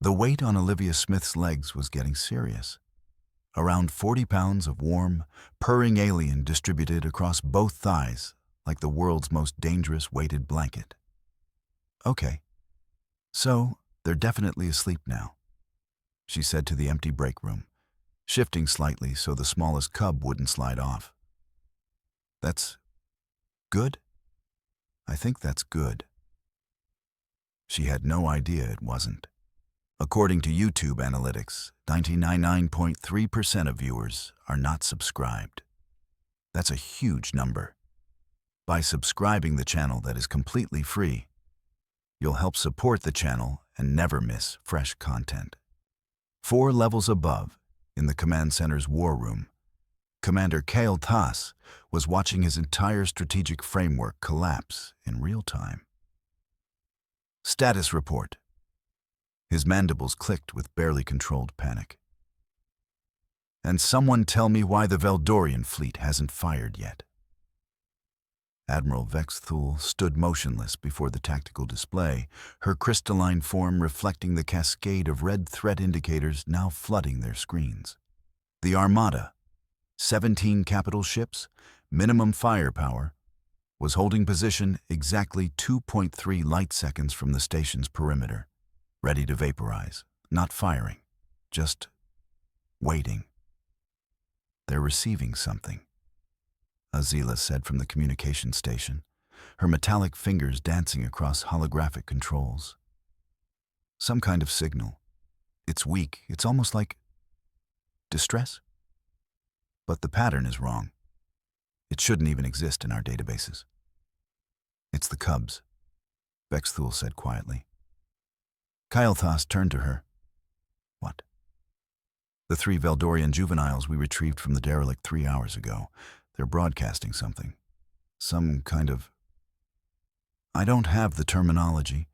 The weight on Olivia Smith's legs was getting serious. Around 40 pounds of warm, purring alien distributed across both thighs like the world's most dangerous weighted blanket. Okay, so they're definitely asleep now, she said to the empty break room, shifting slightly so the smallest cub wouldn't slide off. That's good? I think that's good. She had no idea it wasn't. According to YouTube analytics, 99.3% of viewers are not subscribed. That's a huge number. By subscribing the channel that is completely free, you'll help support the channel and never miss fresh content. 4 levels above, in the command center's war room, Commander Kale Tass was watching his entire strategic framework collapse in real time. Status report. His mandibles clicked with barely controlled panic. And someone tell me why the Veldorian fleet hasn't fired yet. Admiral Vex Thule stood motionless before the tactical display, her crystalline form reflecting the cascade of red threat indicators now flooding their screens. The Armada, 17 capital ships, minimum firepower, was holding position exactly 2.3 light seconds from the station's perimeter, ready to vaporize, not firing, just waiting. They're receiving something, Azila said from the communication station, her metallic fingers dancing across holographic controls. Some kind of signal. It's weak, it's almost like distress? But the pattern is wrong. It shouldn't even exist in our databases. It's the cubs, Bexthul said quietly. Kylthas turned to her. What? The 3 Veldorian juveniles we retrieved from the derelict 3 hours ago. They're broadcasting something. Some kind of... I don't have the terminology.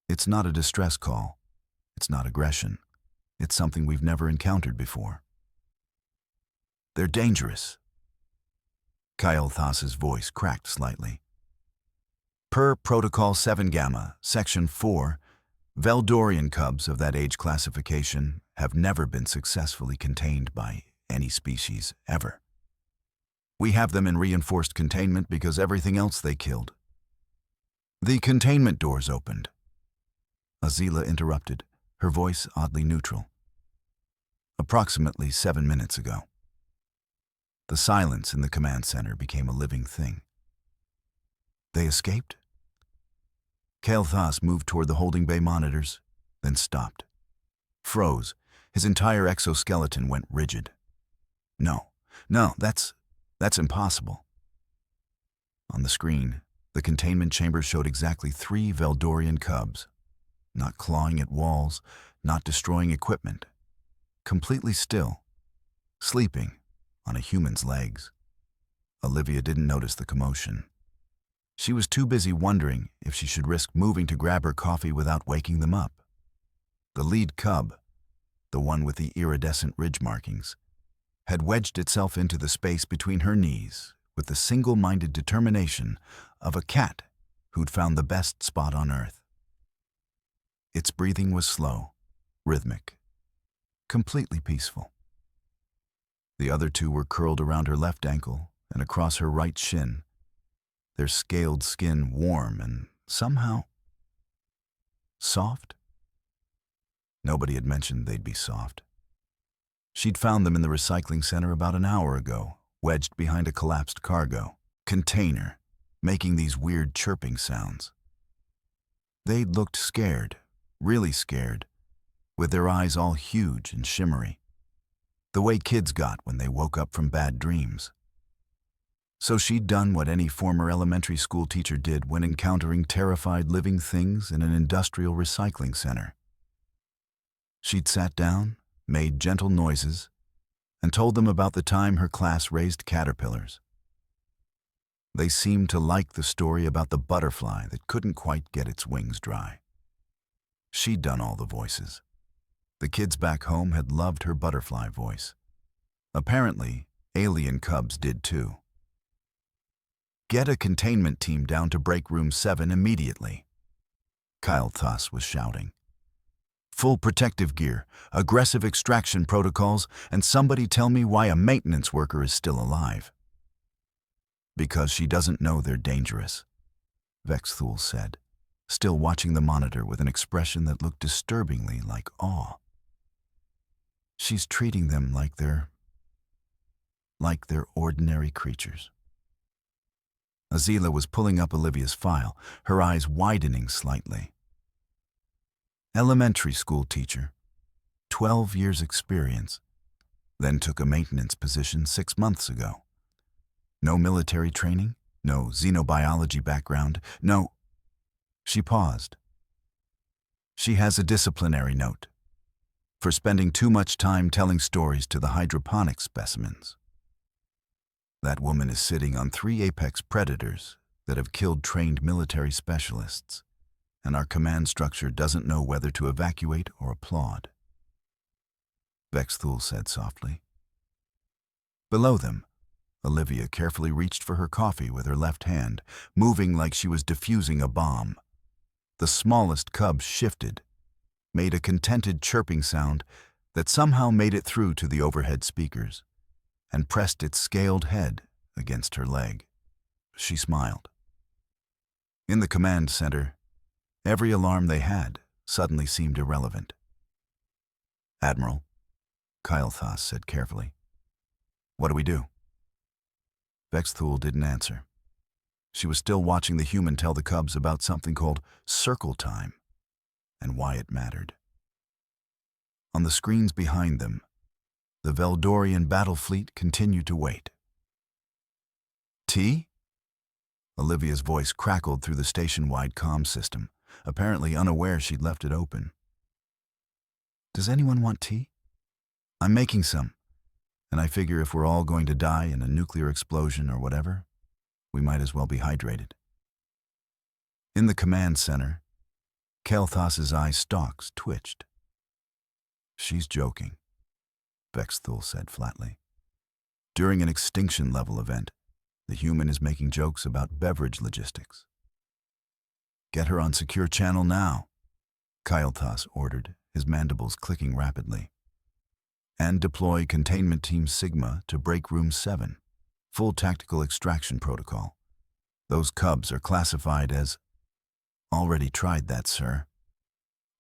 It's not a distress call. It's not aggression. It's something we've never encountered before. They're dangerous. Kylthas's voice cracked slightly. Per Protocol 7 Gamma, Section 4, Veldorian cubs of that age classification have never been successfully contained by any species ever. We have them in reinforced containment because everything else they killed. The containment doors opened. Azila interrupted, her voice oddly neutral. Approximately 7 minutes ago. The silence in the command center became a living thing. They escaped? Kylthas moved toward the holding bay monitors, then stopped. Froze. His entire exoskeleton went rigid. No, that's impossible. On the screen, the containment chamber showed exactly 3 Veldorian cubs, not clawing at walls, not destroying equipment, completely still, sleeping on a human's legs. Olivia didn't notice the commotion. She was too busy wondering if she should risk moving to grab her coffee without waking them up. The lead cub, the one with the iridescent ridge markings, had wedged itself into the space between her knees with the single-minded determination of a cat who'd found the best spot on Earth. Its breathing was slow, rhythmic, completely peaceful. The other 2 were curled around her left ankle and across her right shin, their scaled skin warm and somehow soft. Nobody had mentioned they'd be soft. She'd found them in the recycling center about an hour ago, wedged behind a collapsed cargo container, making these weird chirping sounds. They'd looked scared, really scared, with their eyes all huge and shimmery, the way kids got when they woke up from bad dreams. So she'd done what any former elementary school teacher did when encountering terrified living things in an industrial recycling center. She'd sat down, made gentle noises, and told them about the time her class raised caterpillars. They seemed to like the story about the butterfly that couldn't quite get its wings dry. She'd done all the voices. The kids back home had loved her butterfly voice. Apparently, alien cubs did too. Get a containment team down to break room 7 immediately, Kylthas was shouting. Full protective gear, aggressive extraction protocols, and somebody tell me why a maintenance worker is still alive. Because she doesn't know they're dangerous, Vexthul said, still watching the monitor with an expression that looked disturbingly like awe. She's treating them like they're ordinary creatures. Azila was pulling up Olivia's file, her eyes widening slightly. Elementary school teacher, 12 years experience, then took a maintenance position 6 months ago. No military training, no xenobiology background, no. She paused. She has a disciplinary note for spending too much time telling stories to the hydroponic specimens. That woman is sitting on 3 apex predators that have killed trained military specialists, and our command structure doesn't know whether to evacuate or applaud. Vexthul said softly. Below them, Olivia carefully reached for her coffee with her left hand, moving like she was defusing a bomb. The smallest cub shifted, made a contented chirping sound that somehow made it through to the overhead speakers, and pressed its scaled head against her leg. She smiled. In the command center, every alarm they had suddenly seemed irrelevant. "Admiral," Kylthas said carefully, "what do we do?" Vexthul didn't answer. She was still watching the human tell the cubs about something called circle time and why it mattered. On the screens behind them, the Veldorian battle fleet continued to wait. "Tea?" Olivia's voice crackled through the station-wide comm system, apparently unaware she'd left it open. "Does anyone want tea? I'm making some, and I figure if we're all going to die in a nuclear explosion or whatever, we might as well be hydrated." In the command center, Kael'thas's eye stalks twitched. "She's joking," Vexthul said flatly. "During an extinction-level event, the human is making jokes about beverage logistics." "Get her on secure channel now," Kael'thas ordered, his mandibles clicking rapidly. "And deploy Containment Team Sigma to Break Room 7. Full tactical extraction protocol. Those cubs are classified as—" "Already tried that, sir,"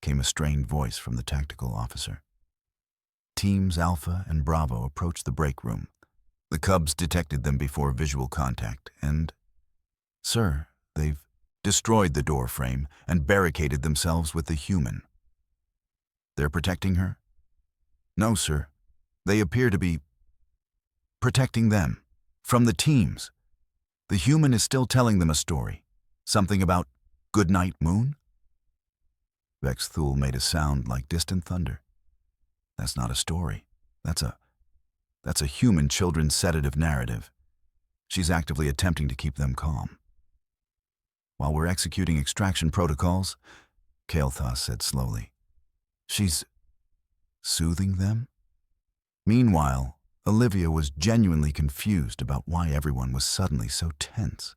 came a strained voice from the tactical officer. Teams Alpha and Bravo approached the break room. The cubs detected them before visual contact and— "Sir, they've destroyed the door frame and barricaded themselves with the human." "They're protecting her?" "No, sir. They appear to be protecting them from the teams. The human is still telling them a story. Something about Goodnight Moon?" Vexthul made a sound like distant thunder. "That's not a story. That's a human children's sedative narrative. She's actively attempting to keep them calm. While we're executing extraction protocols," Kael'thas said slowly, "she's soothing them?" Meanwhile, Olivia was genuinely confused about why everyone was suddenly so tense.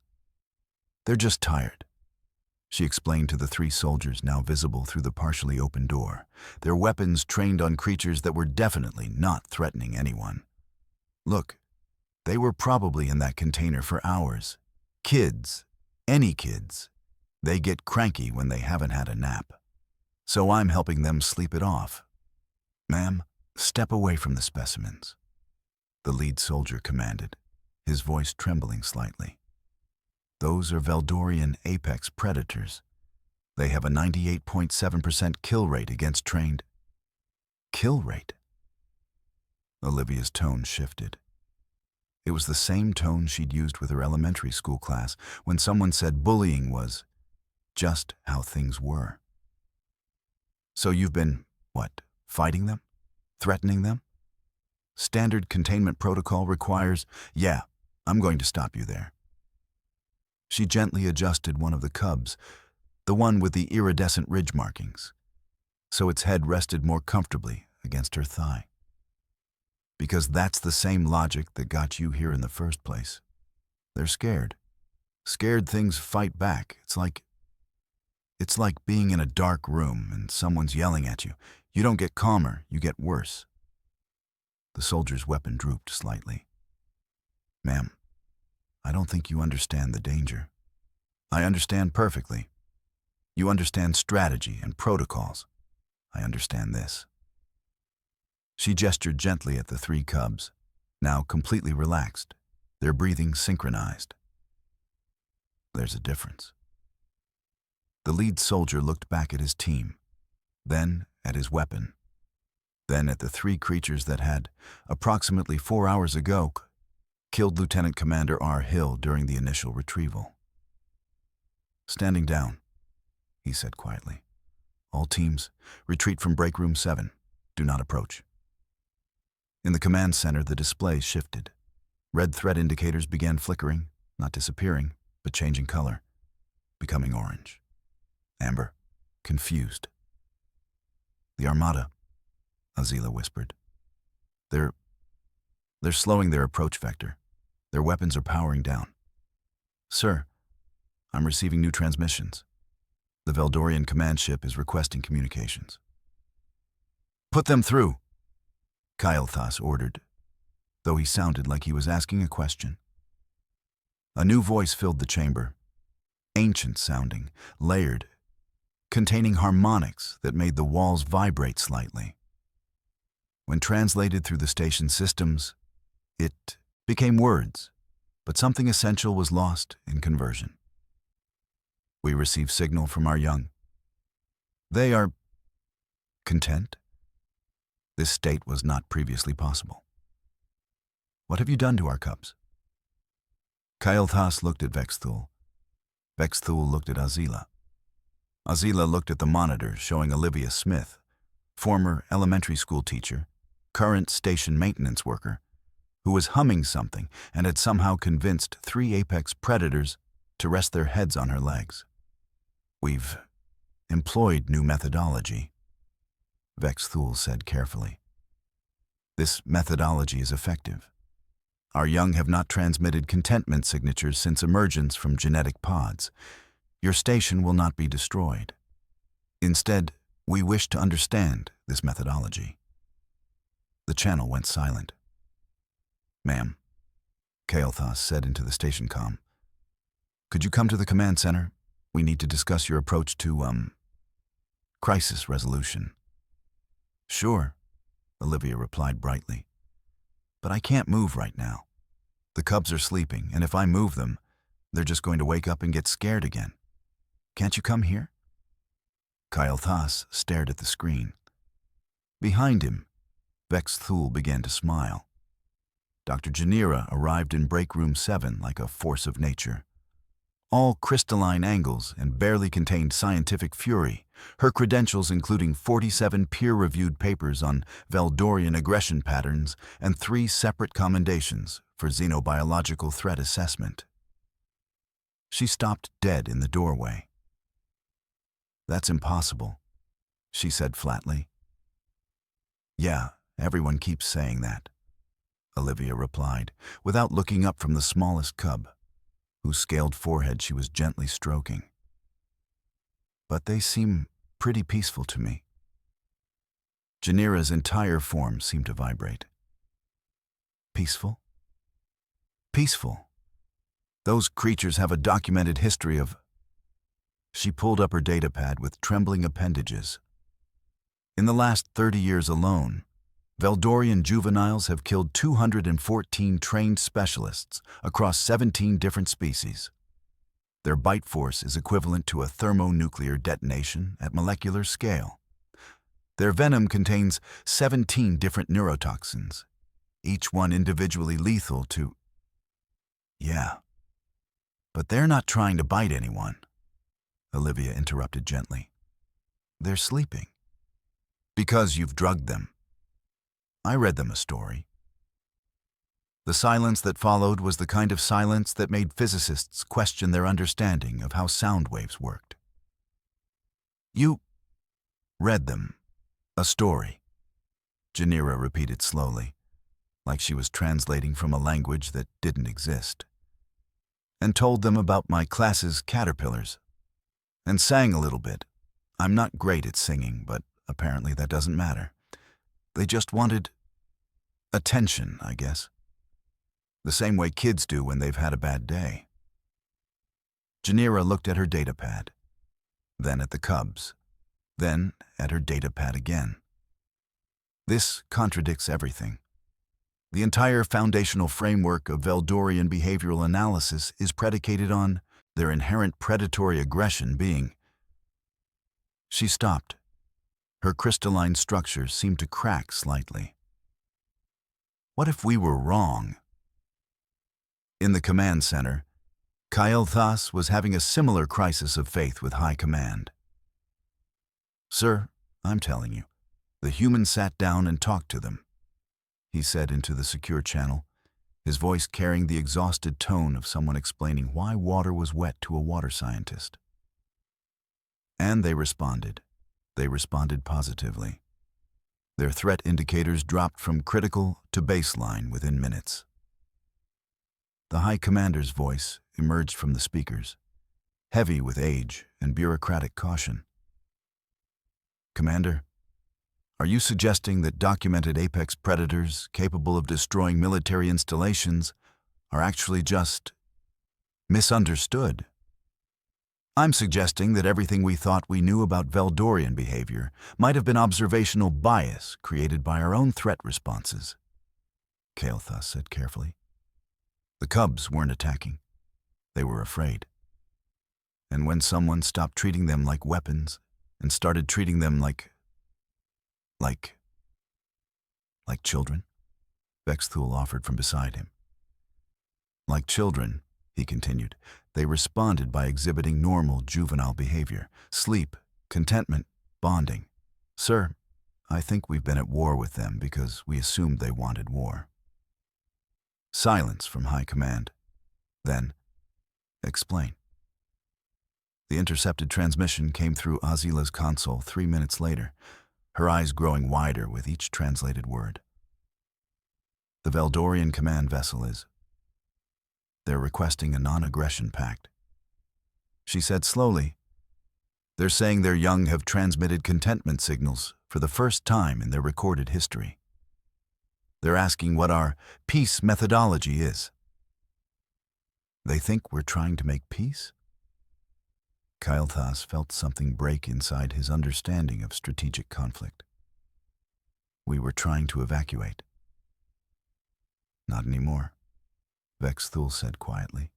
"They're just tired," she explained to the 3 soldiers now visible through the partially open door, their weapons trained on creatures that were definitely not threatening anyone. "Look, they were probably in that container for hours. Kids, any kids, they get cranky when they haven't had a nap. So I'm helping them sleep it off. Ma'am, step away from the specimens," the lead soldier commanded, his voice trembling slightly. "Those are Veldorian apex predators. They have a 98.7% kill rate against trained—" "Kill rate?" Olivia's tone shifted. It was the same tone she'd used with her elementary school class when someone said bullying was just how things were. "So you've been, what, fighting them? Threatening them? Standard containment protocol requires—" "Yeah, I'm going to stop you there." She gently adjusted one of the cubs, the one with the iridescent ridge markings, so its head rested more comfortably against her thigh. "Because that's the same logic that got you here in the first place. They're scared. Scared things fight back. It's like—" It's like being in a dark room and someone's yelling at you. You don't get calmer, you get worse. The soldier's weapon drooped slightly. Ma'am, I don't think you understand the danger. I understand perfectly. You understand strategy and protocols. I understand this. She gestured gently at the three cubs, now completely relaxed, their breathing synchronized. There's a difference. The lead soldier looked back at his team, then at his weapon, then at the three creatures that had, approximately 4 hours ago, killed Lieutenant Commander R. Hill during the initial retrieval. Standing down, he said quietly. All teams, retreat from break room 7. Do not approach. In the command center, the display shifted. Red threat indicators began flickering, not disappearing, but changing color, becoming orange. Amber, confused. The Armada, Azila whispered. They're slowing their approach vector. Their weapons are powering down. Sir, I'm receiving new transmissions. The Veldorian command ship is requesting communications. Put them through, Kael'thas ordered, though he sounded like he was asking a question. A new voice filled the chamber, ancient-sounding, layered, containing harmonics that made the walls vibrate slightly. When translated through the station systems, it became words, but something essential was lost in conversion. We receive signal from our young. They are content. This state was not previously possible. What have you done to our cubs? Kael'thas looked at Vexthul. Vexthul looked at Azila. Azila looked at the monitor showing Olivia Smith, former elementary school teacher, current station maintenance worker, who was humming something and had somehow convinced 3 apex predators to rest their heads on her legs. We've employed new methodology, Vexthul said carefully. This methodology is effective. Our young have not transmitted contentment signatures since emergence from genetic pods. Your station will not be destroyed. Instead, we wish to understand this methodology. The channel went silent. Ma'am, Kael'thas said into the station comm. Could you come to the command center? We need to discuss your approach to, crisis resolution. Sure, Olivia replied brightly. But I can't move right now. The cubs are sleeping, and if I move them, they're just going to wake up and get scared again. Can't you come here? Kael'thas stared at the screen. Behind him, Vexthul began to smile. Dr. Janira arrived in break room 7 like a force of nature. All crystalline angles and barely contained scientific fury, her credentials including 47 peer-reviewed papers on Veldorian aggression patterns and 3 separate commendations for xenobiological threat assessment. She stopped dead in the doorway. That's impossible, she said flatly. Yeah, everyone keeps saying that, Olivia replied, without looking up from the smallest cub, whose scaled forehead she was gently stroking. But they seem pretty peaceful to me. Janira's entire form seemed to vibrate. Peaceful? Peaceful. Those creatures have a documented history of... She pulled up her datapad with trembling appendages. In the last 30 years alone, Veldorian juveniles have killed 214 trained specialists across 17 different species. Their bite force is equivalent to a thermonuclear detonation at molecular scale. Their venom contains 17 different neurotoxins, each one individually lethal to... Yeah, but they're not trying to bite anyone, Olivia interrupted gently. They're sleeping. Because you've drugged them. I read them a story. The silence that followed was the kind of silence that made physicists question their understanding of how sound waves worked. You read them a story, Janira repeated slowly, like she was translating from a language that didn't exist, and told them about my class's caterpillars. and sang a little bit. I'm not great at singing, but apparently that doesn't matter. They just wanted attention, I guess. The same way kids do when they've had a bad day. Janira looked at her datapad, then at the cubs, then at her datapad again. This contradicts everything. The entire foundational framework of Veldorian behavioral analysis is predicated on their inherent predatory aggression being. She stopped. Her crystalline structure seemed to crack slightly. What if we were wrong? In the command center, Kael'thas was having a similar crisis of faith with High Command. "Sir, I'm telling you, the humans sat down and talked to them," he said into the secure channel, his voice carrying the exhausted tone of someone explaining why water was wet to a water scientist. And they responded. They responded positively. Their threat indicators dropped from critical to baseline within minutes. The High Commander's voice emerged from the speakers, heavy with age and bureaucratic caution. "Commander, are you suggesting that documented apex predators capable of destroying military installations are actually just misunderstood? I'm suggesting that everything we thought we knew about Veldorian behavior might have been observational bias created by our own threat responses," Kael'thas said carefully. The cubs weren't attacking. They were afraid. And when someone stopped treating them like weapons and started treating them like children, Vexthul offered from beside him. "Like children," he continued, "they responded by exhibiting normal juvenile behavior, sleep, contentment, bonding. Sir, I think we've been at war with them because we assumed they wanted war." Silence from High Command. Then, "Explain." The intercepted transmission came through Azila's console 3 minutes later, her eyes growing wider with each translated word. "The Veldorian command vessel is. They're requesting a non-aggression pact," she said slowly. "They're saying their young have transmitted contentment signals for the first time in their recorded history. They're asking what our peace methodology is." "They think we're trying to make peace?" Kael'thas felt something break inside his understanding of strategic conflict. "We were trying to evacuate." "Not anymore," Vexthul said quietly.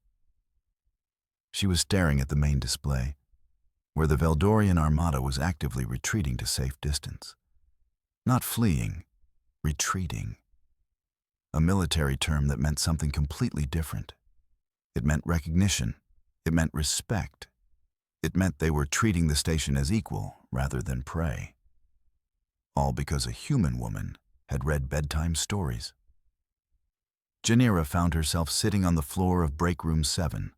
She was staring at the main display, where the Veldorian armada was actively retreating to safe distance. Not fleeing, retreating. A military term that meant something completely different. It meant recognition. It meant respect. It meant they were treating the station as equal rather than prey. All because a human woman had read bedtime stories. Janira found herself sitting on the floor of Break Room 7,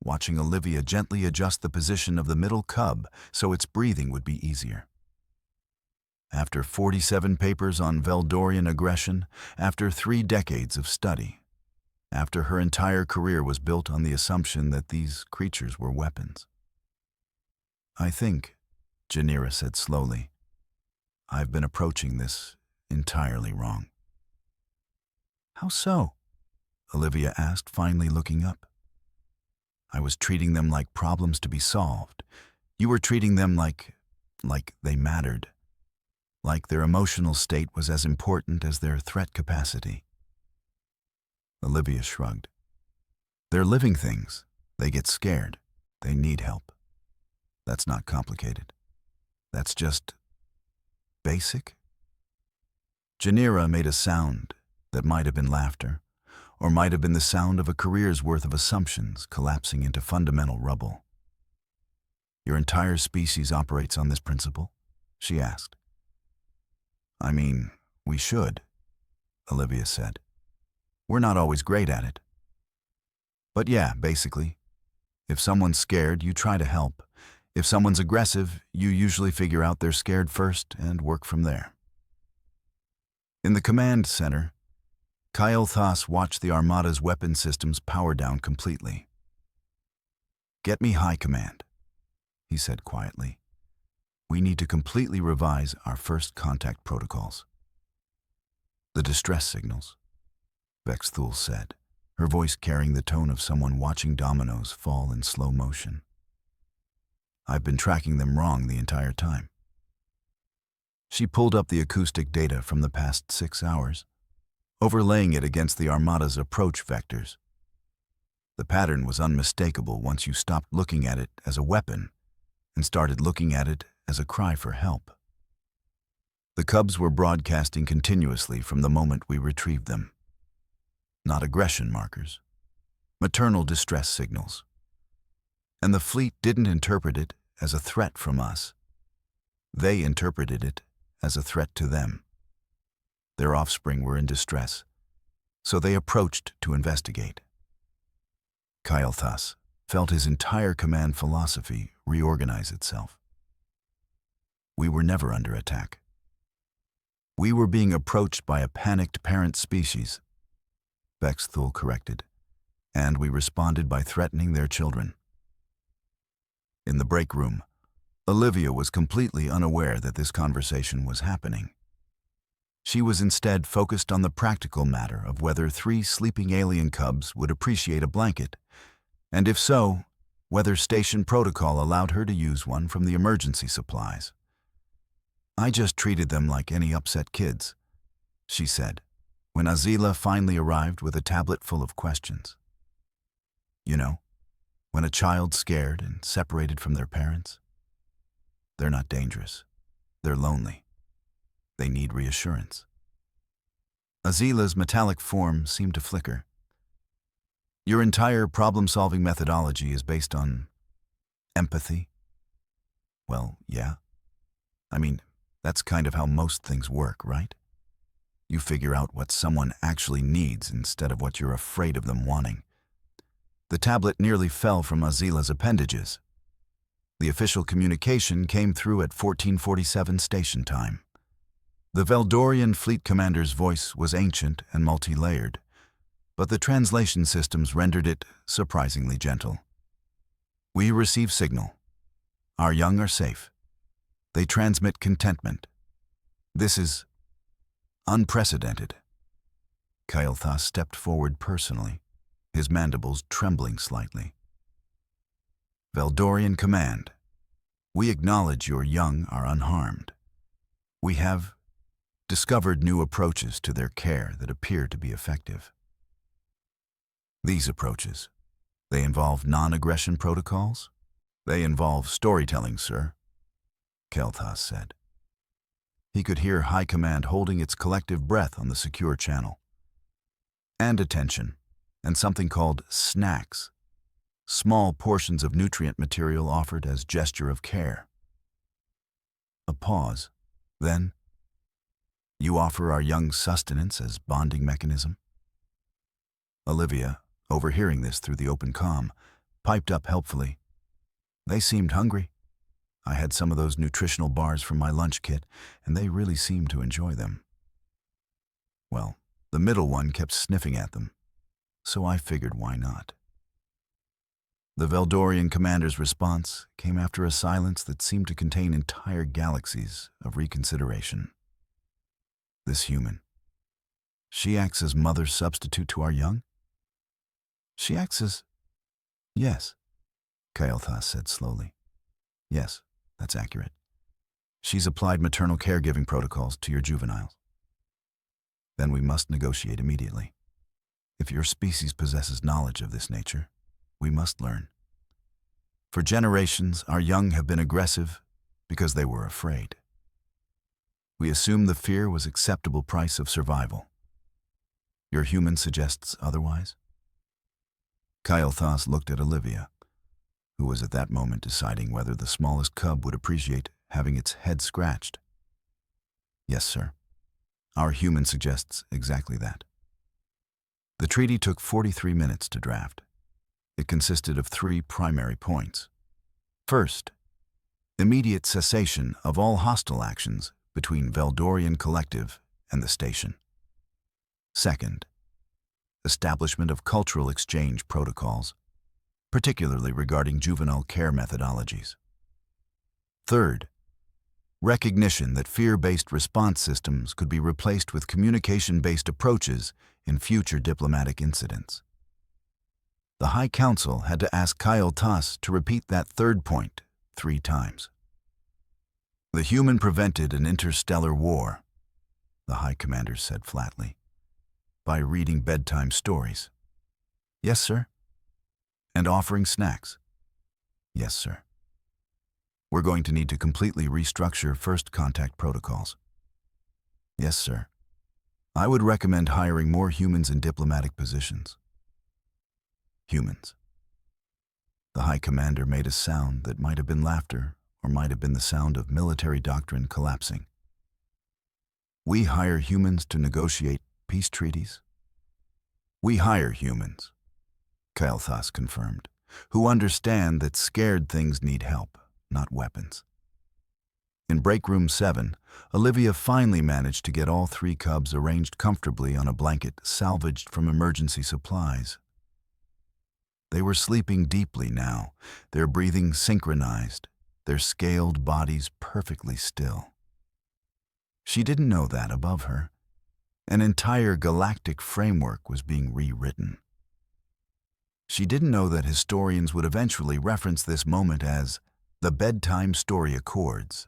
watching Olivia gently adjust the position of the middle cub so its breathing would be easier. After 47 papers on Veldorian aggression, after 3 decades of study, after her entire career was built on the assumption that these creatures were weapons. "I think," Janira said slowly, "I've been approaching this entirely wrong." "How so?" Olivia asked, finally looking up. "I was treating them like problems to be solved. You were treating them like they mattered. Like their emotional state was as important as their threat capacity." Olivia shrugged. "They're living things. They get scared. They need help. That's not complicated. That's just basic." Janira made a sound that might have been laughter, or might have been the sound of a career's worth of assumptions collapsing into fundamental rubble. "Your entire species operates on this principle?" she asked. "I mean, we should," Olivia said. "We're not always great at it. But yeah, basically, if someone's scared, you try to help. If someone's aggressive, you usually figure out they're scared first and work from there." In the command center, Kael'thas watched the Armada's weapon systems power down completely. "Get me High Command." he said quietly. We need to completely revise our first contact protocols. The distress signals, Bexthul said, her voice carrying the tone of someone watching dominoes fall in slow motion. I've been tracking them wrong the entire time. She pulled up the acoustic data from the past 6 hours, overlaying it against the Armada's approach vectors. The pattern was unmistakable once you stopped looking at it as a weapon and started looking at it as a cry for help. The Cubs were broadcasting continuously from the moment we retrieved them. Not aggression markers, maternal distress signals. And the fleet didn't interpret it as a threat from us. They interpreted it as a threat to them. Their offspring were in distress, so they approached to investigate. Kael'thas felt his entire command philosophy reorganize itself. We were never under attack. We were being approached by a panicked parent species, Bexthul corrected, and we responded by threatening their children. In the break room, Olivia was completely unaware that this conversation was happening. She was instead focused on the practical matter of whether 3 sleeping alien cubs would appreciate a blanket, and if so, whether station protocol allowed her to use one from the emergency supplies. I just treated them like any upset kids, she said, when Azila finally arrived with a tablet full of questions. You know, when a child's scared and separated from their parents, they're not dangerous. They're lonely. They need reassurance. Azila's metallic form seemed to flicker. Your entire problem-solving methodology is based on empathy? Well, yeah. I mean, that's kind of how most things work, right? You figure out what someone actually needs instead of what you're afraid of them wanting. The tablet nearly fell from Azila's appendages. The official communication came through at 1447 station time. The Veldorian fleet commander's voice was ancient and multi-layered, but the translation systems rendered it surprisingly gentle. We receive signal. Our young are safe. They transmit contentment. This is unprecedented. Kael'thas stepped forward personally, his mandibles trembling slightly. Veldorian Command, we acknowledge your young are unharmed. We have discovered new approaches to their care that appear to be effective. These approaches, they involve non-aggression protocols? They involve storytelling, sir, Kael'thas said. He could hear High Command holding its collective breath on the secure channel. And attention, and something called snacks, small portions of nutrient material offered as gesture of care. A pause, then, you offer our young sustenance as bonding mechanism? Olivia, overhearing this through the open comm, piped up helpfully. They seemed hungry. I had some of those nutritional bars from my lunch kit, and they really seemed to enjoy them. Well, the middle one kept sniffing at them, so I figured why not. The Veldorian commander's response came after a silence that seemed to contain entire galaxies of reconsideration. This human, she acts as mother substitute to our young? She acts as... Yes, Kael'thas said slowly. Yes, that's accurate. She's applied maternal caregiving protocols to your juveniles. Then we must negotiate immediately. If your species possesses knowledge of this nature, we must learn. For generations, our young have been aggressive because they were afraid. We assume the fear was acceptable price of survival. Your human suggests otherwise? Kael'thas looked at Olivia, who was at that moment deciding whether the smallest cub would appreciate having its head scratched. Yes, sir. Our human suggests exactly that. The treaty took 43 minutes to draft. It consisted of 3 primary points. First, immediate cessation of all hostile actions between Veldorian Collective and the station. Second, establishment of cultural exchange protocols, particularly regarding juvenile care methodologies. Third, recognition that fear-based response systems could be replaced with communication-based approaches in future diplomatic incidents. The High Council had to ask Kyle Tuss to repeat that third point 3 times. The human prevented an interstellar war, the High Commander said flatly, by reading bedtime stories. Yes, sir. And offering snacks. Yes, sir. We're going to need to completely restructure first contact protocols. Yes, sir. I would recommend hiring more humans in diplomatic positions. Humans. The High Commander made a sound that might have been laughter or might have been the sound of military doctrine collapsing. We hire humans to negotiate peace treaties? We hire humans, Kyle Tuss confirmed, who understand that scared things need help, not weapons. In break room 7, Olivia finally managed to get all 3 cubs arranged comfortably on a blanket salvaged from emergency supplies. They were sleeping deeply now, their breathing synchronized, their scaled bodies perfectly still. She didn't know that above her, an entire galactic framework was being rewritten. She didn't know that historians would eventually reference this moment as the bedtime story accords.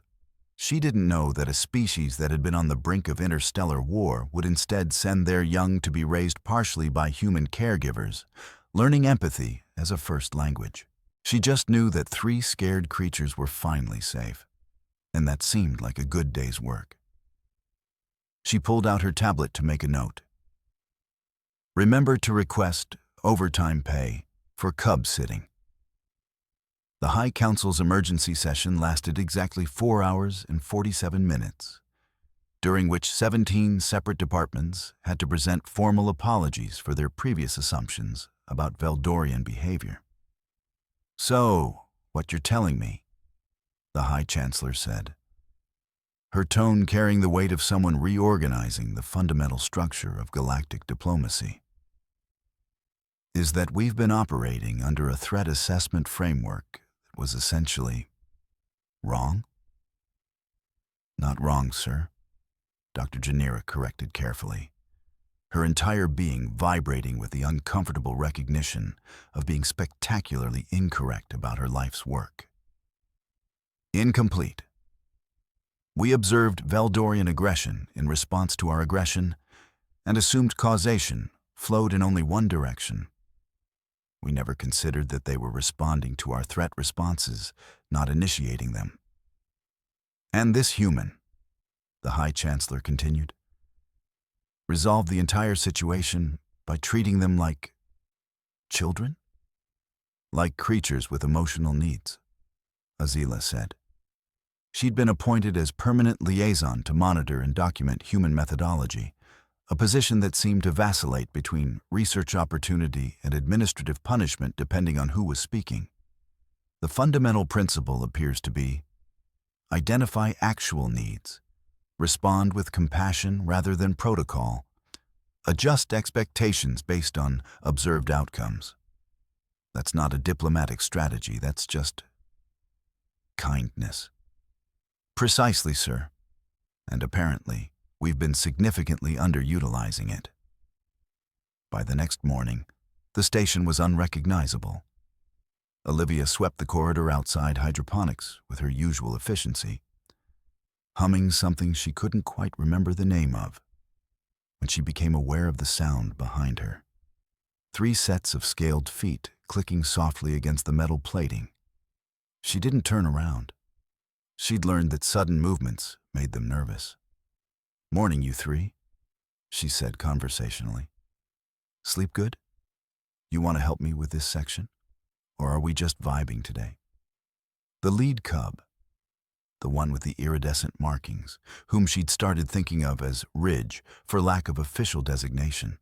She didn't know that a species that had been on the brink of interstellar war would instead send their young to be raised partially by human caregivers, learning empathy as a first language. She just knew that 3 scared creatures were finally safe, and that seemed like a good day's work. She pulled out her tablet to make a note. Remember to request overtime pay for cub sitting. The High Council's emergency session lasted exactly 4 hours and 47 minutes, during which 17 separate departments had to present formal apologies for their previous assumptions about Veldorian behavior. So, what you're telling me, the High Chancellor said, her tone carrying the weight of someone reorganizing the fundamental structure of galactic diplomacy, is that we've been operating under a threat assessment framework that was essentially wrong? Not wrong, sir, Dr. Janira corrected carefully, her entire being vibrating with the uncomfortable recognition of being spectacularly incorrect about her life's work. Incomplete. We observed Veldorian aggression in response to our aggression, and assumed causation flowed in only one direction. We never considered that they were responding to our threat responses, not initiating them. And this human, the High Chancellor continued, resolved the entire situation by treating them like children? Like creatures with emotional needs, Azila said. She'd been appointed as permanent liaison to monitor and document human methodology, a position that seemed to vacillate between research opportunity and administrative punishment depending on who was speaking. The fundamental principle appears to be identify actual needs, respond with compassion rather than protocol, adjust expectations based on observed outcomes. That's not a diplomatic strategy, that's just kindness. Precisely, sir. And apparently, we've been significantly underutilizing it. By the next morning, the station was unrecognizable. Olivia swept the corridor outside hydroponics with her usual efficiency, humming something she couldn't quite remember the name of, when she became aware of the sound behind her. 3 sets of scaled feet clicking softly against the metal plating. She didn't turn around. She'd learned that sudden movements made them nervous. "Morning, you 3, she said conversationally. "Sleep good? You want to help me with this section? Or are we just vibing today?" The lead cub, the one with the iridescent markings, whom she'd started thinking of as Ridge for lack of official designation,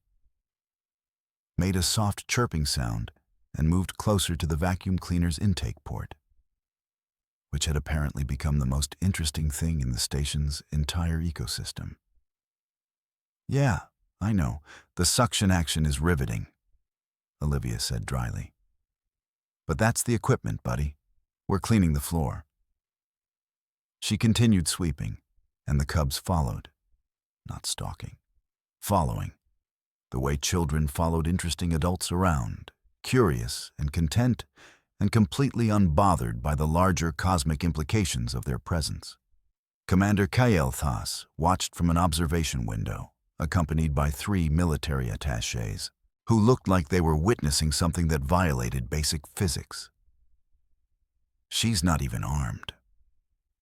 made a soft chirping sound and moved closer to the vacuum cleaner's intake port, which had apparently become the most interesting thing in the station's entire ecosystem. "Yeah, I know. The suction action is riveting," Olivia said dryly. "But that's the equipment, buddy. We're cleaning the floor." She continued sweeping, and the cubs followed, not stalking, following, the way children followed interesting adults around, curious and content and completely unbothered by the larger cosmic implications of their presence. Commander Kael'thas watched from an observation window, accompanied by 3 military attachés, who looked like they were witnessing something that violated basic physics. "She's not even armed,"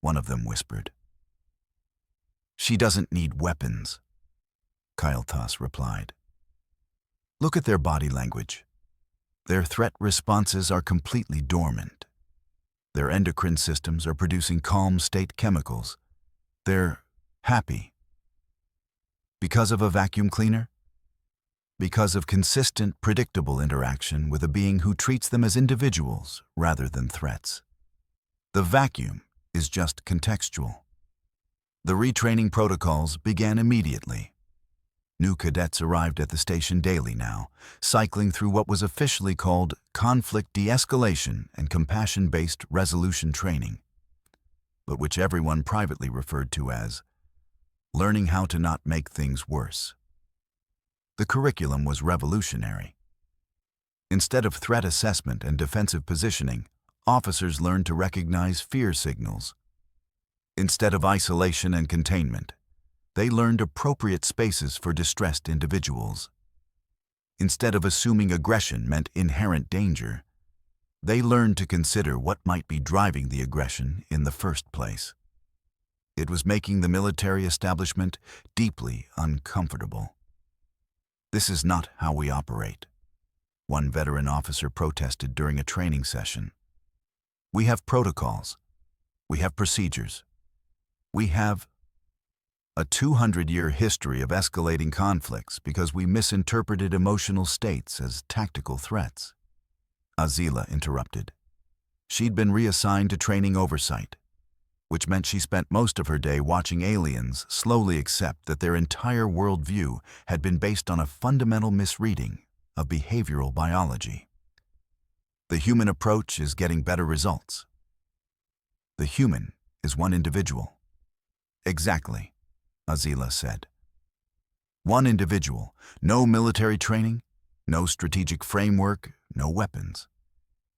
one of them whispered. "She doesn't need weapons," Kael'thas replied. "Look at their body language. Their threat responses are completely dormant. Their endocrine systems are producing calm state chemicals. They're happy. Because of a vacuum cleaner? Because of consistent, predictable interaction with a being who treats them as individuals rather than threats. The vacuum is just contextual." The retraining protocols began immediately. New cadets arrived at the station daily now, cycling through what was officially called conflict de-escalation and compassion-based resolution training, but which everyone privately referred to as learning how to not make things worse. The curriculum was revolutionary. Instead of threat assessment and defensive positioning, officers learned to recognize fear signals. Instead of isolation and containment, they learned appropriate spaces for distressed individuals. Instead of assuming aggression meant inherent danger, they learned to consider what might be driving the aggression in the first place. It was making the military establishment deeply uncomfortable. "This is not how we operate," one veteran officer protested during a training session. "We have protocols. We have procedures. We have a 200-year history of escalating conflicts because we misinterpreted emotional states as tactical threats." Azila interrupted. She'd been reassigned to training oversight, which meant she spent most of her day watching aliens slowly accept that their entire worldview had been based on a fundamental misreading of behavioral biology. "The human approach is getting better results. The human is one individual." "Exactly," Azila said. "One individual, no military training, no strategic framework, no weapons.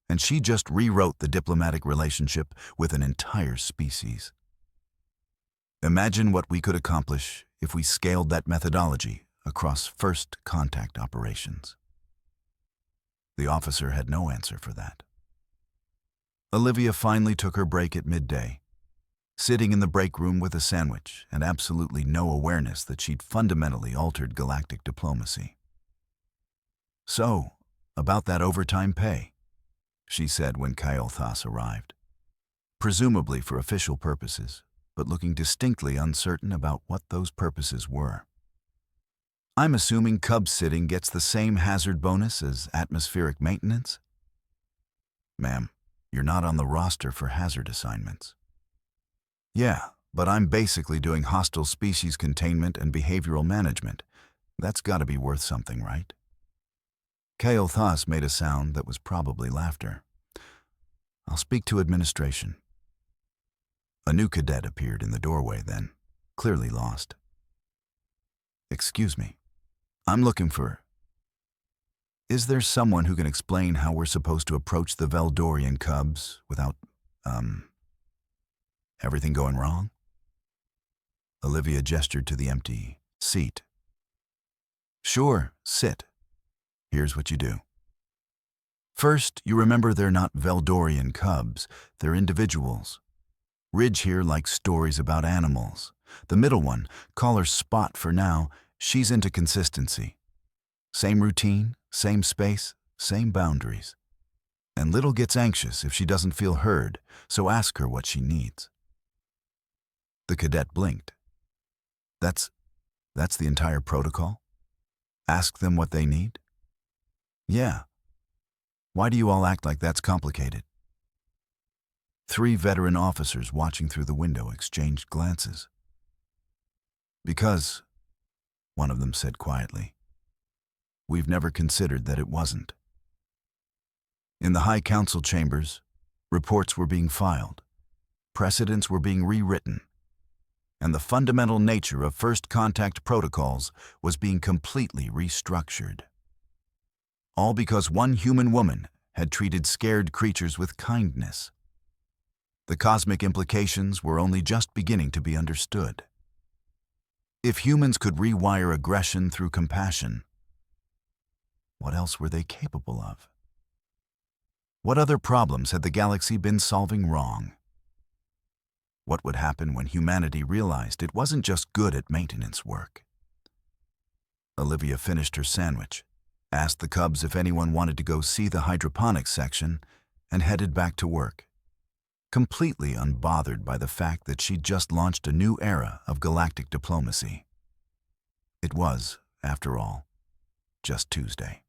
And she just rewrote the diplomatic relationship with an entire species. Imagine what we could accomplish if we scaled that methodology across first contact operations." The officer had no answer for that. Olivia finally took her break at midday, sitting in the break room with a sandwich and absolutely no awareness that she'd fundamentally altered galactic diplomacy. "So, about that overtime pay," she said when Kael'thas arrived, presumably for official purposes, but looking distinctly uncertain about what those purposes were. "I'm assuming cub sitting gets the same hazard bonus as atmospheric maintenance?" "Ma'am, you're not on the roster for hazard assignments." "Yeah, but I'm basically doing hostile species containment and behavioral management. That's got to be worth something, right?" Kael'thas made a sound that was probably laughter. "I'll speak to administration." A new cadet appeared in the doorway then, clearly lost. "Excuse me, I'm looking for... Is there someone who can explain how we're supposed to approach the Veldorian cubs without, everything going wrong?" Olivia gestured to the empty seat. "Sure, sit. Here's what you do. First, you remember they're not Veldorian cubs, they're individuals. Ridge here likes stories about animals. The middle one, call her Spot for now, she's into consistency. Same routine, same space, same boundaries. And Little gets anxious if she doesn't feel heard, so ask her what she needs." The cadet blinked. That's the entire protocol? Ask them what they need?" "Yeah. Why do you all act like that's complicated?" 3 veteran officers watching through the window exchanged glances. "Because," one of them said quietly, "we've never considered that it wasn't." In the High Council chambers, reports were being filed. precedents were being rewritten, and the fundamental nature of first contact protocols was being completely restructured. All because one human woman had treated scared creatures with kindness. The cosmic implications were only just beginning to be understood. If humans could rewire aggression through compassion, what else were they capable of? What other problems had the galaxy been solving wrong? What would happen when humanity realized it wasn't just good at maintenance work? Olivia finished her sandwich, asked the cubs if anyone wanted to go see the hydroponics section, and headed back to work, completely unbothered by the fact that she'd just launched a new era of galactic diplomacy. It was, after all, just Tuesday.